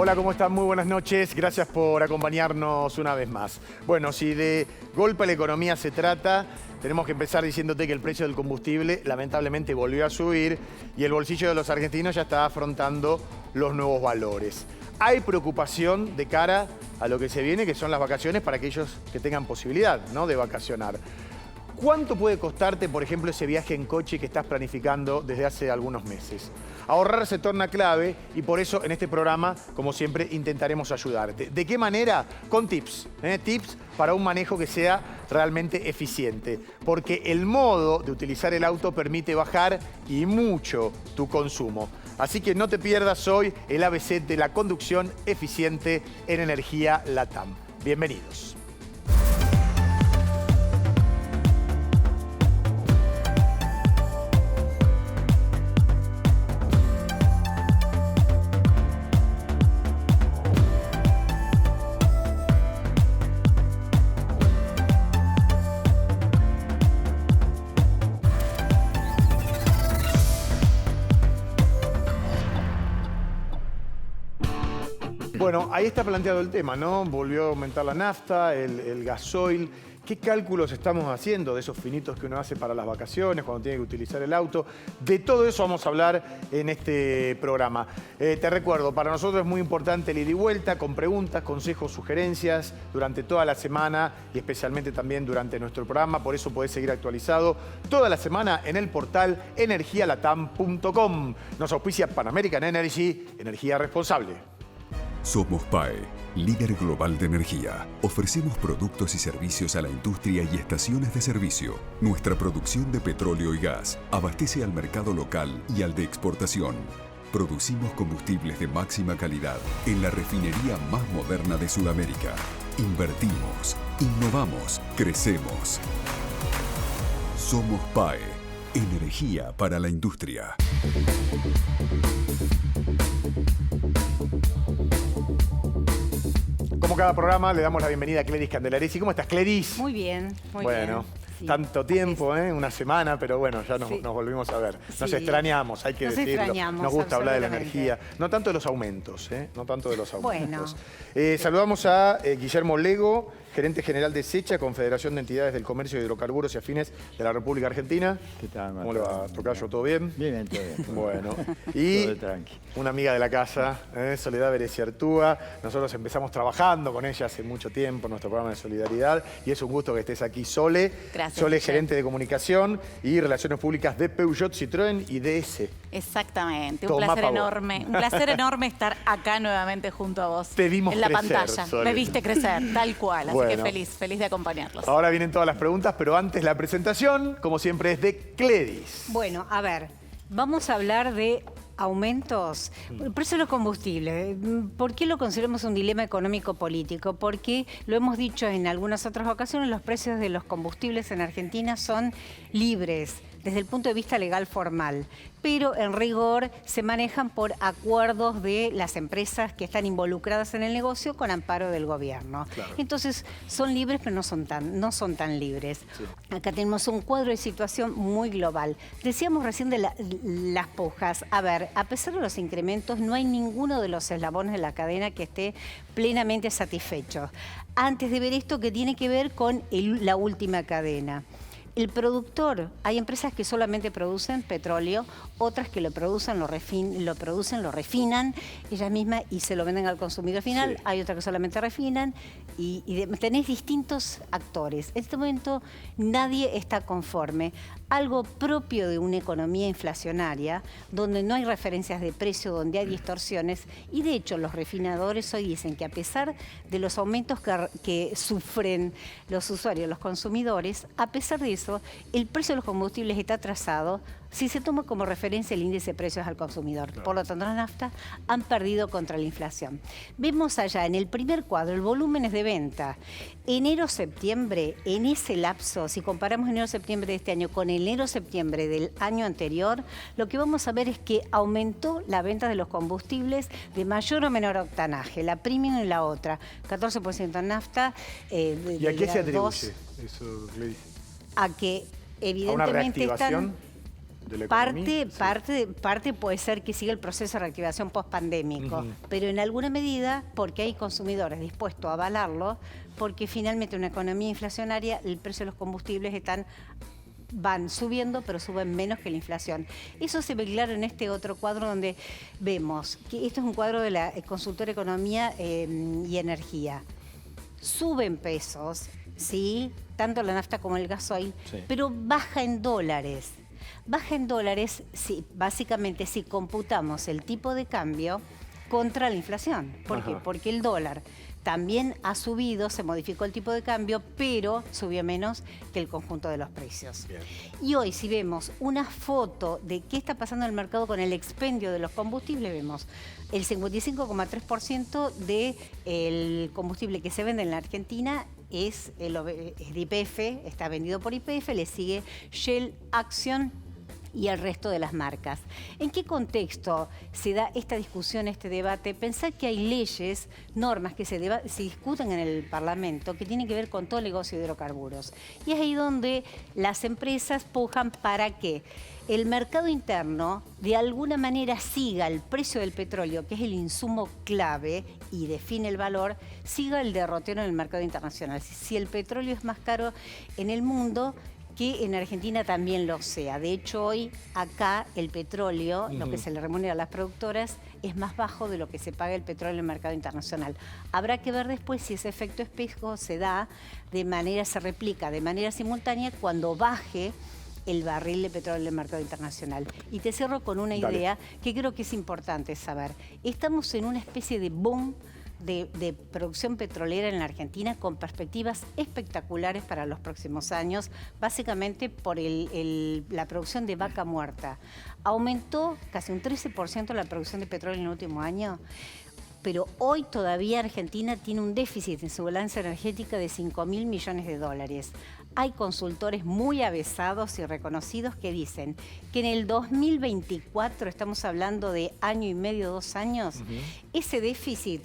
Hola, ¿cómo están? Muy buenas noches. Gracias por acompañarnos una vez más. Bueno, si de golpe a la economía se trata, tenemos que empezar diciéndote que el precio del combustible lamentablemente volvió a subir y el bolsillo de los argentinos ya está afrontando los nuevos valores. Hay preocupación de cara a lo que se viene, que son las vacaciones para aquellos que tengan posibilidad, ¿no?, de vacacionar. ¿Cuánto puede costarte, por ejemplo, ese viaje en coche que estás planificando desde hace algunos meses? Ahorrar se torna clave y por eso en este programa, como siempre, intentaremos ayudarte. ¿De qué manera? Con tips. Tips para un manejo que sea realmente eficiente. Porque el modo de utilizar el auto permite bajar y mucho tu consumo. Así que no te pierdas hoy el ABC de la conducción eficiente en Energía LATAM. Bienvenidos. Bueno, ahí está planteado el tema, ¿no? Volvió a aumentar la nafta, el gasoil. ¿Qué cálculos estamos haciendo de esos finitos que uno hace para las vacaciones, cuando tiene que utilizar el auto? De todo eso vamos a hablar en este programa. Te recuerdo, para nosotros es muy importante el ida y vuelta, con preguntas, consejos, sugerencias, durante toda la semana y especialmente también durante nuestro programa. Por eso podés seguir actualizado toda la semana en el portal energialatam.com. Nos auspicia Pan American Energy, energía responsable. Somos PAE, líder global de energía. Ofrecemos productos y servicios a la industria y estaciones de servicio. Nuestra producción de petróleo y gas abastece al mercado local y al de exportación. Producimos combustibles de máxima calidad en la refinería más moderna de Sudamérica. Invertimos, innovamos, crecemos. Somos PAE, energía para la industria. Como cada programa, le damos la bienvenida a Cledis Candelaresi. ¿Cómo estás, Cledis? Muy bien, muy bueno, bien. Sí. Tanto tiempo, una semana, pero bueno, ya nos volvimos a ver. Nos Sí. extrañamos, hay que Nos decirlo. extrañamos, Nos gusta hablar de la absolutamente. energía. No tanto de los aumentos, no tanto de los aumentos. Bueno. Saludamos a Guillermo Lego, gerente general de SECHA, Confederación de Entidades del Comercio de Hidrocarburos y Afines de la República Argentina. ¿Qué tal, ¿Cómo le va, tocayo? ¿Todo bien? Bien, todo bien. Bueno, y Todo tranqui. una amiga de la casa, Soledad Bereciartúa. Nosotros empezamos trabajando con ella hace mucho tiempo en nuestro programa de solidaridad y es un gusto que estés aquí, Sole. Gracias, Sole, Guillermo. gerente de comunicación y relaciones públicas de Peugeot, Citroën y DS. Exactamente, un Tomá placer pa' vos. enorme. Un placer enorme estar acá nuevamente junto a vos. Te vimos en la crecer, pantalla. Sole. Me viste crecer, tal cual. Así Bueno. que feliz de acompañarlos. Ahora vienen todas las preguntas, pero antes la presentación, como siempre, es de Cledis. Bueno, a ver, vamos a hablar de aumentos. El precio de los combustibles. ¿Por qué lo consideramos un dilema económico-político? Porque, lo hemos dicho en algunas otras ocasiones, los precios de los combustibles en Argentina son libres desde el punto de vista legal formal, pero en rigor se manejan por acuerdos de las empresas que están involucradas en el negocio con amparo del gobierno. Claro. Entonces, son libres, pero no son tan libres. Sí. Acá tenemos un cuadro de situación muy global. Decíamos recién de las pujas. A ver, a pesar de los incrementos, no hay ninguno de los eslabones de la cadena que esté plenamente satisfecho. Antes de ver esto, que tiene que ver con la última cadena. El productor, hay empresas que solamente producen petróleo, otras que lo producen, lo refinan ellas mismas y se lo venden al consumidor final. Sí. Hay otras que solamente refinan y tenés distintos actores. En este momento nadie está conforme. Algo propio de una economía inflacionaria, donde no hay referencias de precio, donde hay distorsiones. Y de hecho los refinadores hoy dicen que a pesar de los aumentos que sufren los usuarios, los consumidores, a pesar de eso, el precio de los combustibles está atrasado si se toma como referencia el índice de precios al consumidor. Claro. Por lo tanto, las naftas han perdido contra la inflación. Vemos allá en el primer cuadro el volúmenes de venta. Enero-septiembre, en ese lapso, si comparamos enero-septiembre de este año con enero-septiembre del año anterior, lo que vamos a ver es que aumentó la venta de los combustibles de mayor o menor octanaje, la premium y la otra. 14% en nafta. ¿Y a qué se atribuye eso, Gladys? A que evidentemente ¿A una reactivación? de la economía. Parte puede ser que siga el proceso de reactivación post-pandémico, pero en alguna medida porque hay consumidores dispuestos a avalarlo, porque finalmente en una economía inflacionaria el precio de los combustibles van subiendo, pero suben menos que la inflación. Eso se ve claro en este otro cuadro donde vemos que esto es un cuadro de la consultora Economía y Energía. Suben pesos, ¿sí? Tanto la nafta como el gasoil, pero baja en dólares. Baja en dólares, sí, básicamente si computamos el tipo de cambio contra la inflación. ¿Por qué? Porque el dólar también ha subido, se modificó el tipo de cambio, pero subió menos que el conjunto de los precios. Bien. Y hoy, si vemos una foto de qué está pasando en el mercado con el expendio de los combustibles, vemos el 55,3% del combustible que se vende en la Argentina es de YPF, está vendido por YPF, le sigue Shell, Action y el resto de las marcas. ¿En qué contexto se da esta discusión, este debate? Pensar que hay leyes, normas que se discuten en el Parlamento que tienen que ver con todo el negocio de hidrocarburos. Y es ahí donde las empresas pujan para que el mercado interno de alguna manera siga el precio del petróleo, que es el insumo clave y define el valor, siga el derrotero en el mercado internacional. Si el petróleo es más caro en el mundo, que en Argentina también lo sea. De hecho, hoy acá el petróleo, lo que se le remunera a las productoras, es más bajo de lo que se paga el petróleo en el mercado internacional. Habrá que ver después si ese efecto espejo se replica de manera simultánea cuando baje el barril de petróleo en el mercado internacional. Y te cierro con una idea que creo que es importante saber. Estamos en una especie de boom de producción petrolera en la Argentina con perspectivas espectaculares para los próximos años, básicamente por la producción de vaca muerta. Aumentó casi un 13% la producción de petróleo en el último año, pero hoy todavía Argentina tiene un déficit en su balanza energética de 5.000 millones de dólares. Hay consultores muy avesados y reconocidos que dicen que en el 2024, estamos hablando de año y medio, 2 años, ese déficit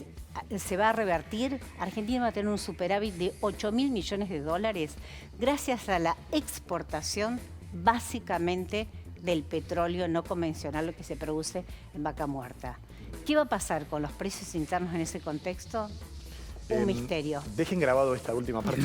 se va a revertir. Argentina va a tener un superávit de 8.000 millones de dólares gracias a la exportación básicamente del petróleo no convencional, lo que se produce en vaca muerta. ¿Qué va a pasar con los precios internos en ese contexto? Un misterio. Dejen grabado esta última parte.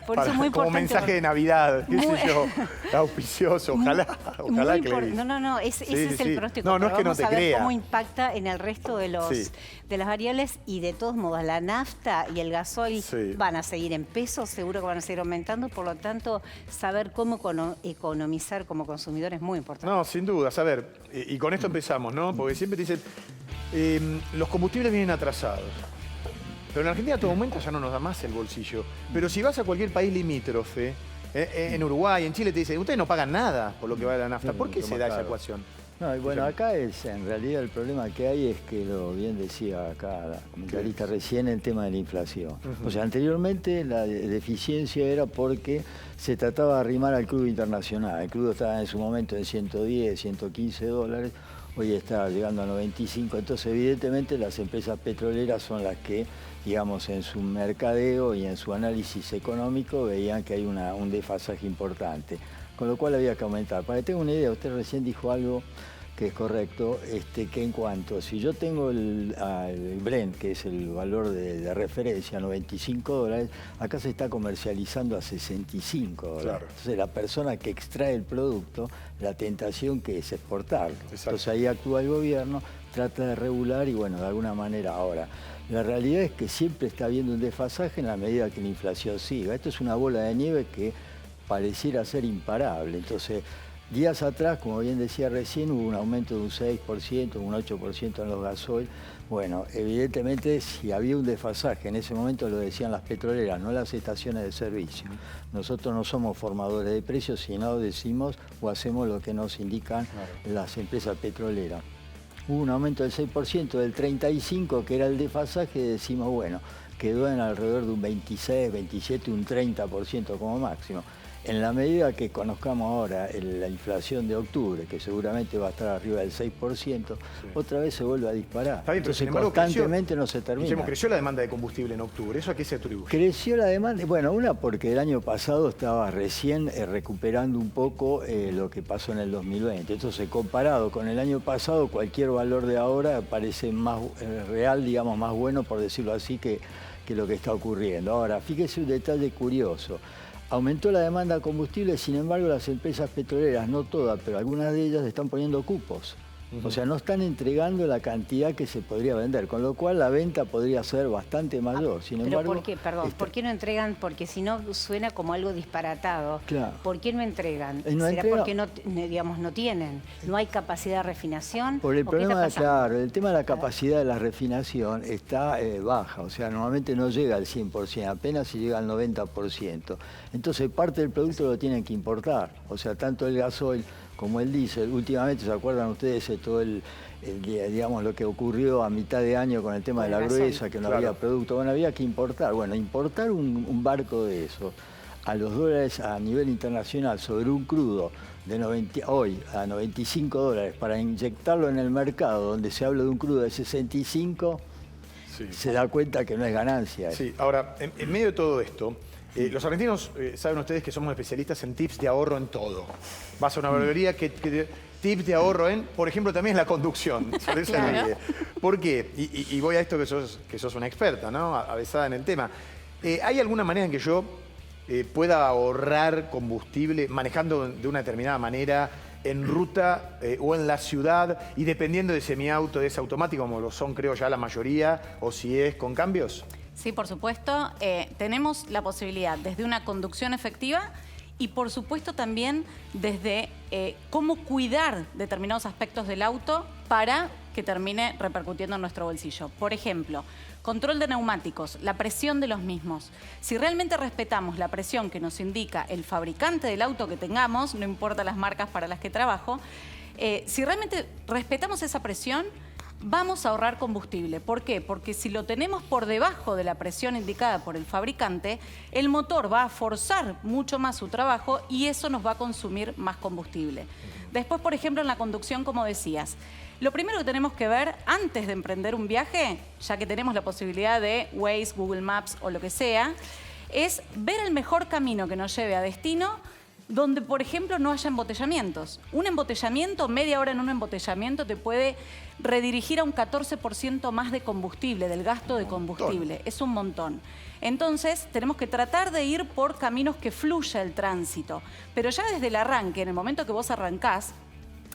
Por eso es muy como importante. Mensaje de Navidad, qué sé yo, auspicioso, ojalá que No, ese es el pronóstico. No, no es que no te crea. crea. Cómo impacta en el resto de las variables y de todos modos la nafta y el gasoil van a seguir en peso, seguro que van a seguir aumentando, por lo tanto saber cómo economizar como consumidor es muy importante. No, sin duda, a ver, y con esto empezamos, ¿no? Porque siempre te dicen, los combustibles vienen atrasados. Pero en Argentina todo aumenta, ya no nos da más el bolsillo. Pero si vas a cualquier país limítrofe, en Uruguay, en Chile, te dicen, ustedes no pagan nada por lo que vale la nafta. ¿Por qué se da esa ecuación? No, y bueno, acá en realidad el problema que hay es que, lo bien decía acá la comentarista recién, el tema de la inflación. O sea, anteriormente la deficiencia era porque se trataba de arrimar al crudo internacional. El crudo estaba en su momento en 110, 115 dólares. Hoy está llegando a 95, entonces evidentemente las empresas petroleras son las que, digamos, en su mercadeo y en su análisis económico veían que hay un desfasaje importante, con lo cual había que aumentar. Para que tenga una idea, usted recién dijo algo que es correcto, que en cuanto, si yo tengo el Brent, que es el valor de referencia, 95 dólares, acá se está comercializando a 65 dólares. Claro. Entonces la persona que extrae el producto, la tentación que es exportarlo. Exacto. Entonces ahí actúa el gobierno, trata de regular y bueno, de alguna manera ahora. La realidad es que siempre está habiendo un desfasaje en la medida que la inflación siga. Esto es una bola de nieve que pareciera ser imparable. Entonces, días atrás, como bien decía recién, hubo un aumento de un 6%, un 8% en los gasoil. Bueno, evidentemente si había un desfasaje, en ese momento lo decían las petroleras, no las estaciones de servicio. Nosotros no somos formadores de precios, sino decimos o hacemos lo que nos indican las empresas petroleras. Hubo un aumento del 6%, del 35%, que era el desfasaje, decimos, bueno, quedó en alrededor de un 26, 27, un 30% como máximo. En la medida que conozcamos ahora la inflación de octubre, que seguramente va a estar arriba del 6%, otra vez se vuelve a disparar. Está bien, pero entonces sin embargo, constantemente no se termina. Creció la demanda de combustible en octubre. ¿Eso a qué se atribuye? Creció la demanda, bueno, una porque el año pasado estaba recién recuperando un poco lo que pasó en el 2020. Entonces, comparado con el año pasado, cualquier valor de ahora parece más real, digamos, más bueno, por decirlo así, que lo que está ocurriendo. Ahora, fíjese un detalle curioso. Aumentó la demanda de combustible, sin embargo, las empresas petroleras, no todas, pero algunas de ellas están poniendo cupos. O sea, no están entregando la cantidad que se podría vender, con lo cual la venta podría ser bastante mayor. Sin embargo, ¿por qué? Perdón, ¿por qué no entregan? Porque si no suena como algo disparatado. Claro. ¿Por qué no entregan? No ¿Será entrega... porque digamos, no tienen? ¿No hay capacidad de refinación? Por el ¿O qué está problema, pasando? claro, el tema de la capacidad de la refinación está baja, o sea, normalmente no llega al 100%, apenas si llega al 90%. Entonces, parte del producto lo tienen que importar, o sea, tanto el gasoil como el diésel. Últimamente, ¿se acuerdan ustedes de todo digamos, lo que ocurrió a mitad de año con el tema de la gruesa, que no había producto? Bueno, había que importar. Bueno, importar un barco de eso a los dólares a nivel internacional sobre un crudo de hoy a $95 para inyectarlo en el mercado, donde se habla de un crudo de 65, se da cuenta que no es ganancia. Sí, ahora, en medio de todo esto, los argentinos saben ustedes que somos especialistas en tips de ahorro en todo. Vas a una barbería que tips de ahorro en, por ejemplo, también la conducción. Claro. ¿Por qué? Y voy a esto que sos una experta, ¿no? Avesada en el tema. ¿Hay alguna manera en que yo pueda ahorrar combustible manejando de una determinada manera en ruta o en la ciudad y dependiendo de si mi auto es automático, como lo son creo ya la mayoría, o si es con cambios? Sí, por supuesto. Tenemos la posibilidad desde una conducción efectiva y por supuesto también desde cómo cuidar determinados aspectos del auto para que termine repercutiendo en nuestro bolsillo. Por ejemplo, control de neumáticos, la presión de los mismos. Si realmente respetamos la presión que nos indica el fabricante del auto que tengamos, no importa las marcas para las que trabajo, si realmente respetamos esa presión, vamos a ahorrar combustible. ¿Por qué? Porque si lo tenemos por debajo de la presión indicada por el fabricante, el motor va a forzar mucho más su trabajo y eso nos va a consumir más combustible. Después, por ejemplo, en la conducción, como decías, lo primero que tenemos que ver antes de emprender un viaje, ya que tenemos la posibilidad de Waze, Google Maps o lo que sea, es ver el mejor camino que nos lleve a destino donde, por ejemplo, no haya embotellamientos. Un embotellamiento, media hora en un embotellamiento, te puede redirigir a un 14% más de combustible, del gasto de combustible. Es un montón. Entonces, tenemos que tratar de ir por caminos que fluya el tránsito. Pero ya desde el arranque, en el momento que vos arrancás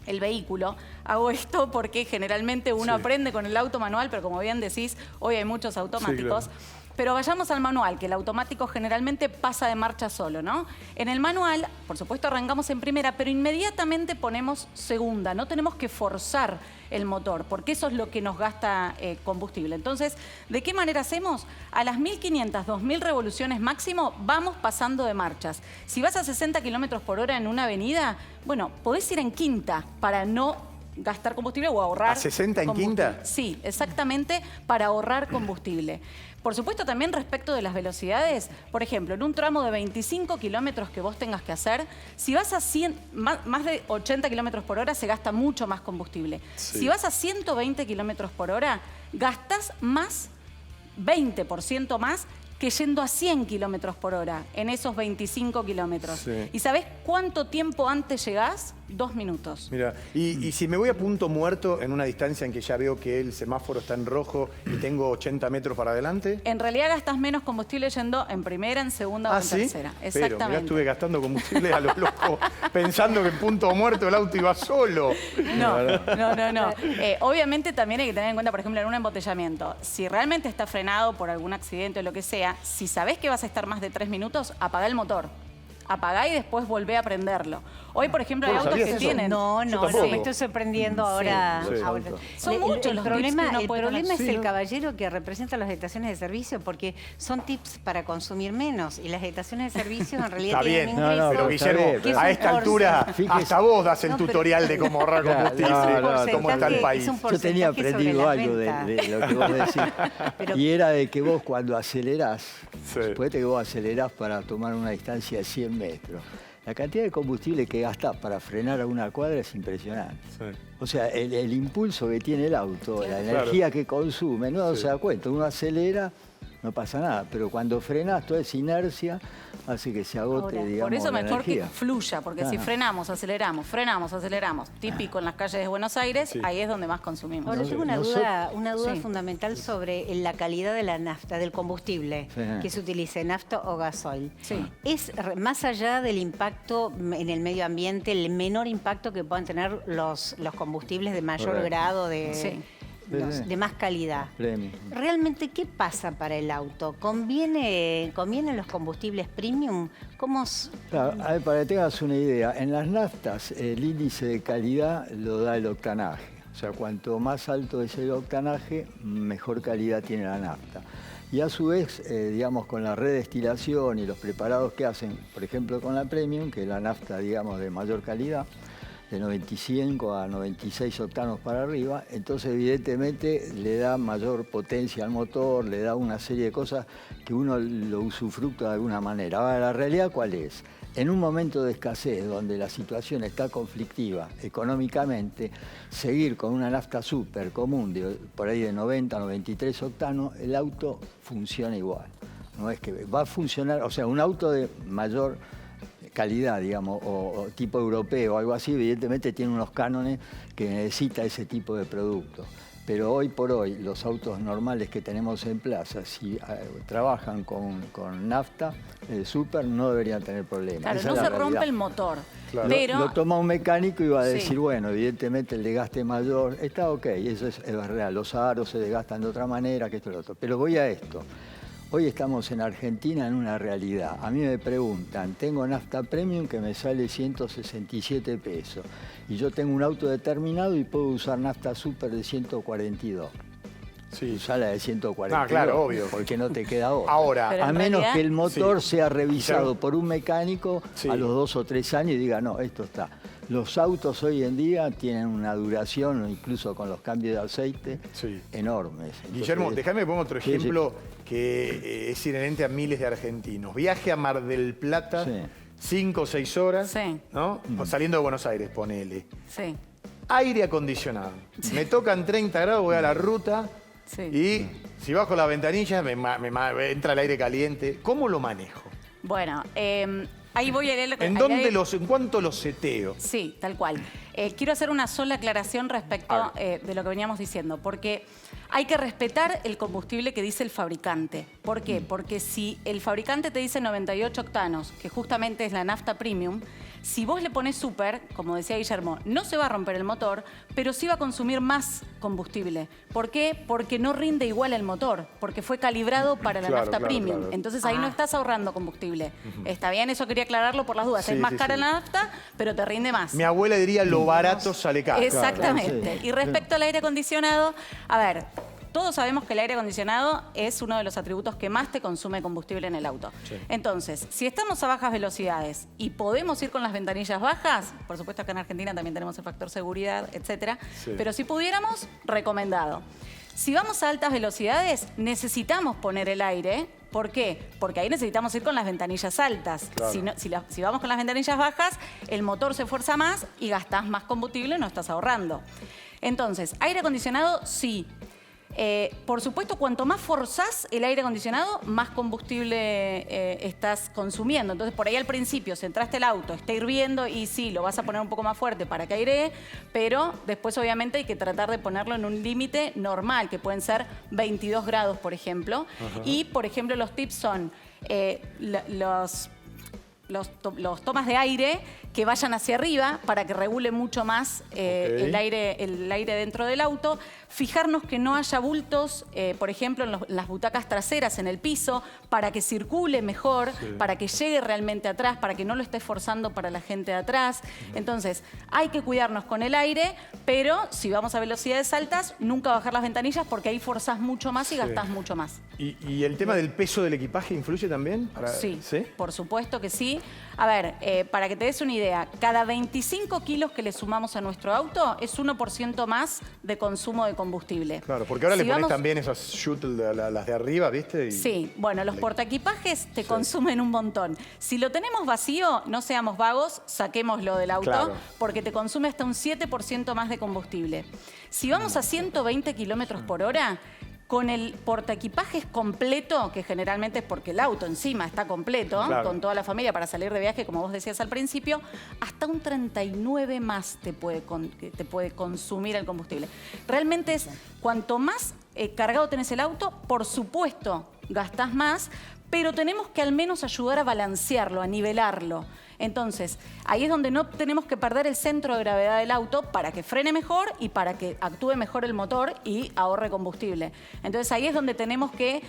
el vehículo, hago esto porque generalmente uno aprende con el auto manual, pero como bien decís, hoy hay muchos automáticos. Sí, claro. Pero vayamos al manual, que el automático generalmente pasa de marcha solo, ¿no? En el manual, por supuesto, arrancamos en primera, pero inmediatamente ponemos segunda. No tenemos que forzar el motor, porque eso es lo que nos gasta combustible. Entonces, ¿de qué manera hacemos? A las 1500, 2000 revoluciones máximo, vamos pasando de marchas. Si vas a 60 kilómetros por hora en una avenida, bueno, podés ir en quinta para no gastar combustible o ahorrar. ¿A 60 en quinta? Sí, exactamente, para ahorrar combustible. Por supuesto, también respecto de las velocidades, por ejemplo, en un tramo de 25 kilómetros que vos tengas que hacer, si vas a más de 80 kilómetros por hora, se gasta mucho más combustible. Sí. Si vas a 120 kilómetros por hora, gastás más, 20% más, que yendo a 100 kilómetros por hora en esos 25 kilómetros. Sí. ¿Y sabés cuánto tiempo antes llegás? 2 minutos. Mira, y si me voy a punto muerto en una distancia en que ya veo que el semáforo está en rojo y tengo 80 metros para adelante. En realidad gastás menos combustible yendo en primera, en segunda o en tercera. Exactamente. Pero mirá, estuve gastando combustible a lo loco, pensando que en punto muerto el auto iba solo. No. Obviamente también hay que tener en cuenta, por ejemplo, en un embotellamiento, si realmente está frenado por algún accidente o lo que sea, si sabés que vas a estar más de 3 minutos, apagá el motor. Apagá y después volvé a prenderlo. Hoy, por ejemplo, hay autos que tienen... No, me estoy sorprendiendo ahora. Sí. Son muchos los problema, tips que uno puede El problema poner. es el caballero que representa las estaciones de servicio, porque son tips para consumir menos y las estaciones de servicio en realidad tienen ingresos. Pero Guillermo, a esta altura, hasta vos das el tutorial de cómo ahorrar combustible, cómo está el país. Yo tenía aprendido algo de lo que vos decís, y era de que vos cuando acelerás, suponete que vos acelerás para tomar una distancia de 100 metro. La cantidad de combustible que gasta para frenar a una cuadra es impresionante. Sí. O sea, el impulso que tiene el auto, la energía que consume, no se da cuenta. Uno acelera, no pasa nada, pero cuando frenas, toda esa inercia hace que se agote, Ahora, digamos, por eso la mejor energía. que fluya, porque si frenamos, aceleramos, típico en las calles de Buenos Aires, ahí es donde más consumimos. Ahora, tengo una duda Sí. fundamental sobre la calidad de la nafta, del combustible que se utilice, nafta o gasoil. Sí. Es más allá del impacto en el medio ambiente, el menor impacto que puedan tener los combustibles de mayor Correcto. grado de... Sí. De más calidad. Premium. ¿Realmente qué pasa para el auto? ¿Convienen los combustibles premium? ¿Cómo? Claro, a ver, para que tengas una idea, en las naftas el índice de calidad lo da el octanaje. O sea, cuanto más alto es el octanaje, mejor calidad tiene la nafta. Y a su vez, digamos, con la redestilación y los preparados que hacen, por ejemplo con la Premium, que es la nafta, digamos, de mayor calidad, de 95 a 96 octanos para arriba, entonces evidentemente le da mayor potencia al motor, le da una serie de cosas que uno lo usufructa de alguna manera. Ahora, la realidad ¿cuál es? En un momento de escasez, donde la situación está conflictiva económicamente, seguir con una nafta súper común, por ahí de 90 a 93 octanos, el auto funciona igual. No es que va a funcionar, o sea, un auto de mayor calidad, digamos, o tipo europeo o algo así, evidentemente tiene unos cánones que necesita ese tipo de producto. Pero hoy por hoy, los autos normales que tenemos en plaza, si trabajan con nafta, súper, no deberían tener problemas. Claro, Esa no es la se rompe realidad. el motor. Claro. Pero Lo toma un mecánico y va a decir, Sí. bueno, evidentemente el desgaste mayor, está ok, eso es real. Los aros se desgastan de otra manera, que esto y lo otro. Pero voy a esto. Hoy estamos en Argentina en una realidad. A mí me preguntan, tengo nafta premium que me sale 167 pesos. Y yo tengo un auto determinado y puedo usar nafta super de 142. Sí. Usá la de 142. Ah, claro, obvio. Porque no te queda otra. Ahora, Pero A en menos realidad- que el motor Sí. sea revisado Sí. por un mecánico Sí. a los 2 o 3 años y diga, no, esto está. Los autos hoy en día tienen una duración, incluso con los cambios de aceite, Sí. enormes. Entonces, Guillermo, déjame poner otro Sí, sí. ejemplo que es inherente a miles de argentinos. Viaje a Mar del Plata, Sí. 5 o 6 horas, Sí. ¿no? Saliendo de Buenos Aires, ponele. sí, Aire acondicionado. Me tocan 30 grados, voy a la ruta sí. y si bajo la ventanilla entra el aire caliente. ¿Cómo lo manejo? Bueno, ahí voy a leer... ¿En cuánto los seteo? Sí, tal cual. Quiero hacer una sola aclaración respecto A de lo que veníamos diciendo, porque hay que respetar el combustible que dice el fabricante. ¿Por qué? Porque si el fabricante te dice 98 octanos, que justamente es la nafta premium, si vos le pones súper, como decía Guillermo, no se va a romper el motor, pero sí va a consumir más combustible. ¿Por qué? Porque no rinde igual el motor, porque fue calibrado para la Claro, nafta claro, premium. claro. Entonces ahí no estás ahorrando combustible. Está bien, eso quería aclararlo por las dudas. Sí, es más sí, cara sí. la nafta, pero te rinde más. Mi abuela diría, lo barato sale caro. Exactamente. Claro, sí. Y respecto al aire acondicionado, a ver, todos sabemos que el aire acondicionado es uno de los atributos que más te consume combustible en el auto. Sí. Entonces, si estamos a bajas velocidades y podemos ir con las ventanillas bajas, por supuesto acá en Argentina también tenemos el factor seguridad, etcétera, Sí. pero si pudiéramos, recomendado. Si vamos a altas velocidades, necesitamos poner el aire. ¿Por qué? Porque ahí necesitamos ir con las ventanillas altas. Claro. Si vamos con las ventanillas bajas, el motor se esfuerza más y gastás más combustible y no estás ahorrando. Entonces, aire acondicionado, sí. Por supuesto, cuanto más forzás el aire acondicionado, más combustible estás consumiendo. Entonces, por ahí al principio, si entraste el auto, está hirviendo y sí, lo vas a poner un poco más fuerte para que airee, pero después obviamente hay que tratar de ponerlo en un límite normal, que pueden ser 22 grados, por ejemplo. Y, por ejemplo, los tips son los tomas de aire que vayan hacia arriba para que regule mucho más el aire dentro del auto. Fijarnos que no haya bultos, por ejemplo, en las butacas traseras, en el piso, para que circule mejor, para que llegue realmente atrás, para que no lo esté forzando para la gente de atrás. Entonces, hay que cuidarnos con el aire, pero si vamos a velocidades altas, nunca bajar las ventanillas porque ahí forzás mucho más y gastás mucho más. ¿Y el tema del peso del equipaje influye también? Sí, por supuesto que sí. ¿sí? A ver, para que te des una idea, cada 25 kilos que le sumamos a nuestro auto es 1% más de consumo de combustible. Claro, porque ahora Si le pones vamos- también esas shuttle, las de arriba, ¿viste? Y- Sí, bueno, los portaequipajes te consumen un montón. Si lo tenemos vacío, no seamos vagos, saquémoslo del auto, Claro. porque te consume hasta un 7% más de combustible. Si vamos a 120 kilómetros por hora, con el portaequipajes completo, que generalmente es porque el auto encima está completo, Claro. con toda la familia para salir de viaje, como vos decías al principio, hasta un 39 más te puede consumir el combustible. Realmente es, cuanto más cargado tenés el auto, por supuesto gastás más, pero tenemos que al menos ayudar a balancearlo, a nivelarlo. Entonces, ahí es donde no tenemos que perder el centro de gravedad del auto para que frene mejor y para que actúe mejor el motor y ahorre combustible. Entonces, ahí es donde tenemos que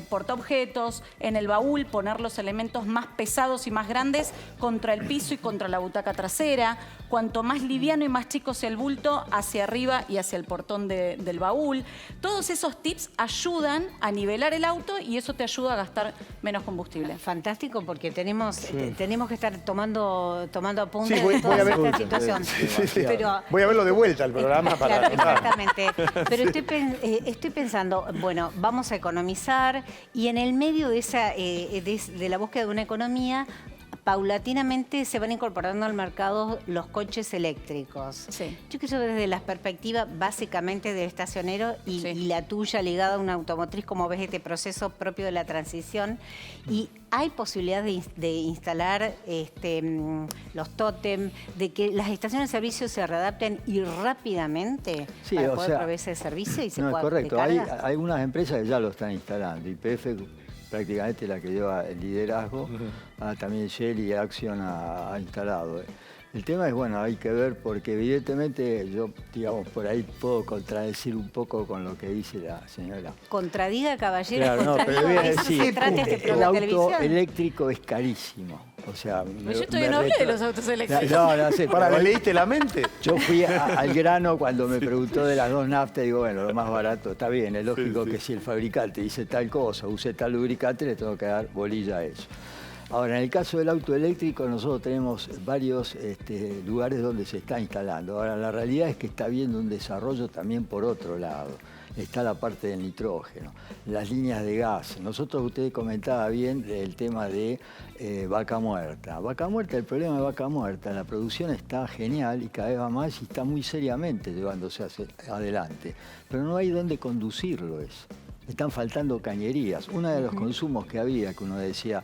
portaobjetos, en el baúl, poner los elementos más pesados y más grandes contra el piso y contra la butaca trasera. Cuanto más liviano y más chico sea el bulto, hacia arriba y hacia el portón del baúl. Todos esos tips ayudan a nivelar el auto y eso te ayuda a gastar menos combustible. Fantástico, porque tenemos que estar tomando apuntes Sí, voy de toda a ver- esta situación. Sí. Pero, Voy a verlo de vuelta el programa para... Claro, exactamente. Pero estoy pensando, bueno, vamos a economizar y en el medio de esa de la búsqueda de una economía, paulatinamente se van incorporando al mercado los coches eléctricos. Sí. Yo quiero ver desde la perspectiva básicamente del estacionero y, Sí. y la tuya ligada a una automotriz, cómo ves este proceso propio de la transición. Y hay posibilidad de instalar los tótem, de que las estaciones de servicio se readapten y rápidamente Sí, para o poder sea, proveer ese servicio y se No, es pueda correcto. Hay cargar. algunas empresas que ya lo están instalando. YPF prácticamente la que lleva el liderazgo. También Shell y Action ha instalado. El tema es, bueno, hay que ver porque evidentemente yo, digamos, por ahí puedo contradecir un poco con lo que dice la señora. Contradiga, caballero, Claro, no, pero voy a de eso decir, se trata este el programa de auto televisión. eléctrico es carísimo. O sea, Pero yo todavía no hablé de los autos eléctricos. No sé, Para, pero ¿le leíste la mente? yo fui al grano cuando me preguntó de las dos naftas, digo, bueno, lo más barato, está bien, es lógico que si el fabricante dice tal cosa, use tal lubricante, le tengo que dar bolilla a eso. Ahora, en el caso del auto eléctrico, nosotros tenemos varios lugares donde se está instalando. Ahora, la realidad es que está habiendo un desarrollo también por otro lado. Está la parte del nitrógeno, las líneas de gas. Usted comentaba bien el tema de Vaca Muerta. Vaca Muerta, el problema de Vaca Muerta, la producción está genial y cada vez va más y está muy seriamente llevándose adelante. Pero no hay dónde conducirlo eso. Están faltando cañerías. Uno de los consumos que había, que uno decía,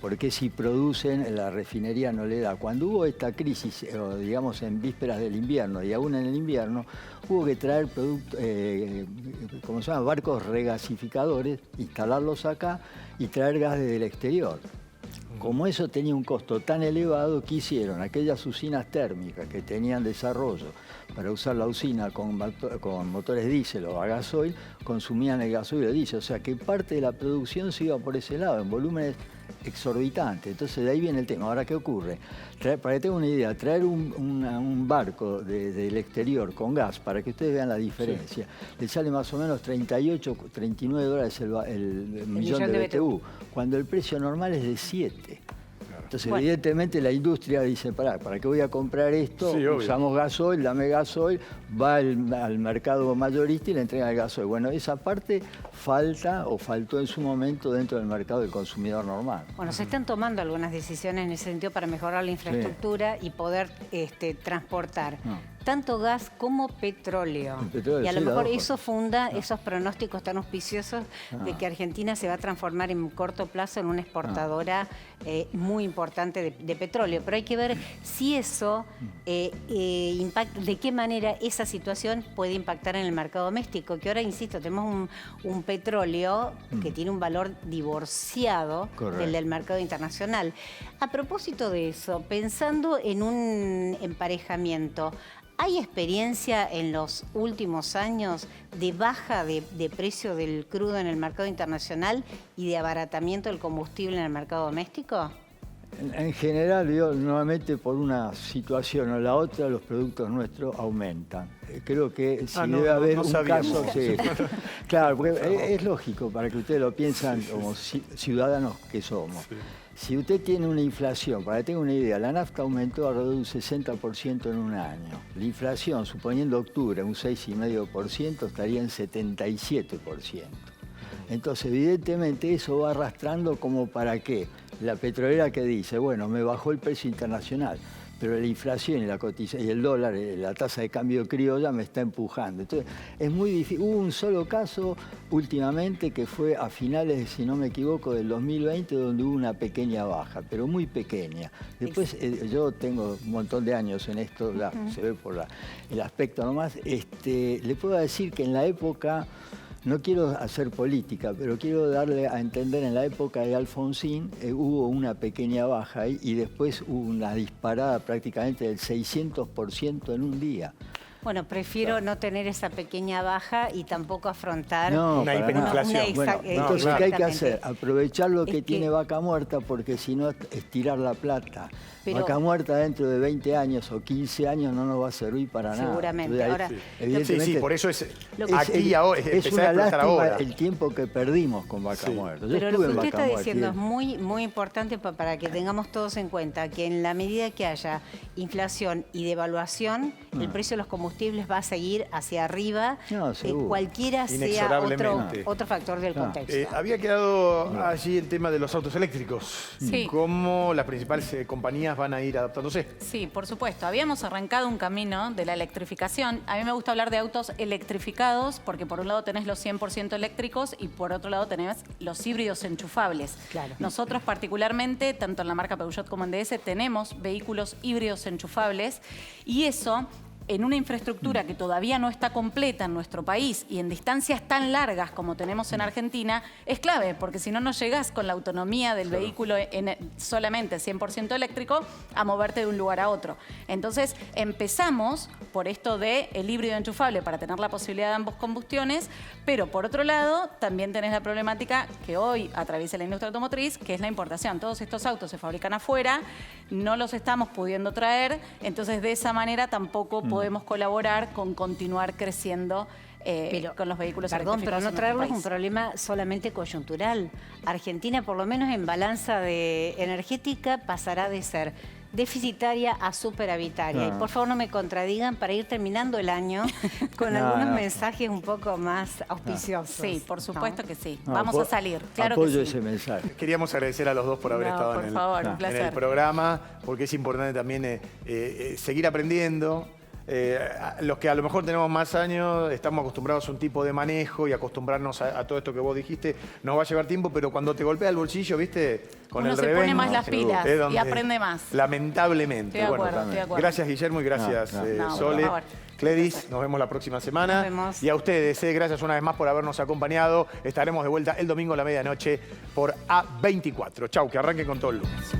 ¿por qué si producen la refinería no le da? Cuando hubo esta crisis, digamos en vísperas del invierno y aún en el invierno, hubo que traer ¿cómo se llama? Barcos regasificadores, instalarlos acá y traer gas desde el exterior. Como eso tenía un costo tan elevado, ¿qué hicieron? Aquellas usinas térmicas que tenían desarrollo para usar la usina con motores diésel o a gasoil, consumían el gasoil o diésel. O sea que parte de la producción se iba por ese lado, en volúmenes exorbitantes. Entonces de ahí viene el tema. Ahora, ¿qué ocurre? Para que tengan una idea, traer un barco del exterior con gas, para que ustedes vean la diferencia, le sale más o menos 38, 39 dólares el millón de BTU, cuando el precio normal es de 7. Entonces, Bueno. evidentemente, la industria dice, ¿para qué voy a comprar esto? Sí, obvio. Usamos gasoil, dame gasoil, va al mercado mayorista y le entrega el gasoil. Bueno, esa parte faltó en su momento dentro del mercado del consumidor normal. Bueno, se están tomando algunas decisiones en ese sentido para mejorar la infraestructura y poder transportar tanto gas como petróleo. El petróleo, Y a lo sí, mejor las dos eso funda esos pronósticos tan auspiciosos de que Argentina se va a transformar en corto plazo en una exportadora muy importante de petróleo. Pero hay que ver si eso impacta, de qué manera esa situación puede impactar en el mercado doméstico, que ahora, insisto, tenemos un petróleo que tiene un valor divorciado del del mercado internacional. A propósito de eso, pensando en un emparejamiento, ¿hay experiencia en los últimos años de baja de precio del crudo en el mercado internacional y de abaratamiento del combustible en el mercado doméstico? En general, nuevamente por una situación o la otra, los productos nuestros aumentan. Creo que si debe haber un caso... Sí. Claro, porque es lógico, para que ustedes lo piensan como ciudadanos que somos. Sí. Si usted tiene una inflación, para que tenga una idea, la nafta aumentó alrededor de un 60% en un año. La inflación, suponiendo octubre, un 6,5%, estaría en 77%. Entonces, evidentemente, eso va arrastrando como para qué. La petrolera que dice, bueno, me bajó el precio internacional, pero la inflación y el dólar, la tasa de cambio criolla me está empujando. Entonces, es muy difícil. Hubo un solo caso últimamente que fue a finales, si no me equivoco, del 2020, donde hubo una pequeña baja, pero muy pequeña. Después, yo tengo un montón de años en esto, se ve por el aspecto nomás. Le puedo decir que en la época... No quiero hacer política, pero quiero darle a entender, en la época de Alfonsín hubo una pequeña baja y después hubo una disparada prácticamente del 600% en un día. Bueno, prefiero no tener esa pequeña baja y tampoco afrontar una hiperinflación. Bueno, entonces, ¿qué hay que hacer? Aprovechar lo que tiene Vaca Muerta, porque si no, estirar la plata. Pero Vaca Muerta dentro de 20 años o 15 años no nos va a servir para nada. Seguramente. Ahora, sí, por eso es aquí y ahora. Es una lástima el tiempo que perdimos con Vaca Muerta. Pero lo que usted está diciendo es muy importante para que tengamos todos en cuenta que en la medida que haya inflación y devaluación, el precio de los combustibles va a seguir hacia arriba, cualquiera sea otro factor del contexto. Había quedado allí el tema de los autos eléctricos. Sí. ¿Cómo las principales compañías van a ir adaptándose? Sí, por supuesto. Habíamos arrancado un camino de la electrificación. A mí me gusta hablar de autos electrificados porque por un lado tenés los 100% eléctricos y por otro lado tenés los híbridos enchufables. Claro. Nosotros particularmente, tanto en la marca Peugeot como en DS, tenemos vehículos híbridos enchufables y eso... en una infraestructura que todavía no está completa en nuestro país y en distancias tan largas como tenemos en Argentina, es clave, porque si no, no llegás con la autonomía del vehículo solamente 100% eléctrico a moverte de un lugar a otro. Entonces, empezamos por esto del híbrido enchufable para tener la posibilidad de ambos combustiones, pero por otro lado, también tenés la problemática que hoy atraviesa la industria automotriz, que es la importación. Todos estos autos se fabrican afuera, no los estamos pudiendo traer, entonces de esa manera tampoco podemos colaborar con continuar creciendo con los vehículos eléctricos. Pero no traerlo es un problema solamente coyuntural. Argentina, por lo menos en balanza energética, pasará de ser deficitaria a superavitaria. Y por favor no me contradigan para ir terminando el año con algunos mensajes un poco más auspiciosos. Sí, por supuesto que sí. Vamos a salir, claro apoyo que sí. ese mensaje. Queríamos agradecer a los dos por haber estado en el programa, porque es importante también seguir aprendiendo. Los que a lo mejor tenemos más años, estamos acostumbrados a un tipo de manejo y acostumbrarnos a todo esto que vos dijiste, nos va a llevar tiempo, pero cuando te golpea el bolsillo, ¿viste? Con uno el se revés, pone más las pilas y aprende más. Lamentablemente. Estoy de acuerdo. Gracias, Guillermo, y gracias, Sole. Cledis, nos vemos la próxima semana. Nos vemos. Y a ustedes, gracias una vez más por habernos acompañado. Estaremos de vuelta el domingo a la medianoche por A24. Chau, que arranquen con todo el lunes.